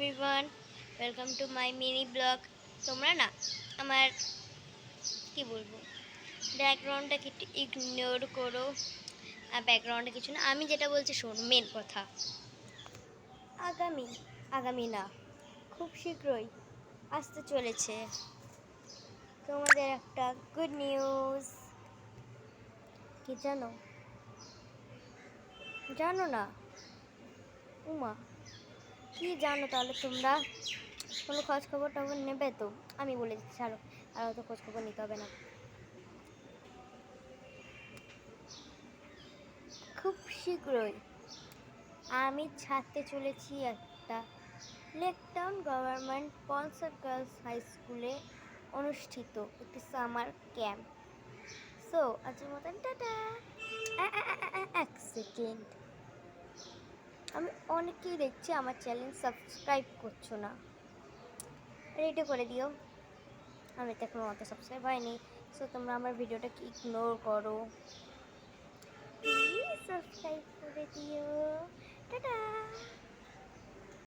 Everyone, welcome to my mini blog. তোমরা না আমার কি বলবো, ব্যাকগ্রাউন্ডটাকে একটু ইগনোর করো। আর ব্যাকগ্রাউন্ডে কিছু না, আমি যেটা বলছি শোনো। মেন কথা, আগামী আগামী না খুব শীঘ্রই আসতে চলেছে তোমাদের একটা গুড নিউজ। কি জানো? জানো না? উমা, কি জানো তাহলে তোমরা? কোনো খোঁজ খবর টবর নেবে তো? আমি বলে দিচ্ছি, ছাড়ো, আর অত খোঁজ খবর নিতে হবে না। খুব শীঘ্রই আমি ছাড়তে চলেছি একটা Lake Town government sponsor girls high স্কুলে অনুষ্ঠিত একটি সামার ক্যাম্প। সো আজকের মতন টাটা। এক সেকেন্ড, আমি অনেকেই দেখছি আমার চ্যানেল সাবস্ক্রাইব করছো না, রেডি করে দিও। আমি তো এখনো অত সাবস্ক্রাইব হয়নি, সো তোমরা আমার ভিডিওটাকে ইগনোর করো, প্লিজ সাবস্ক্রাইব করে দিও। টাটা।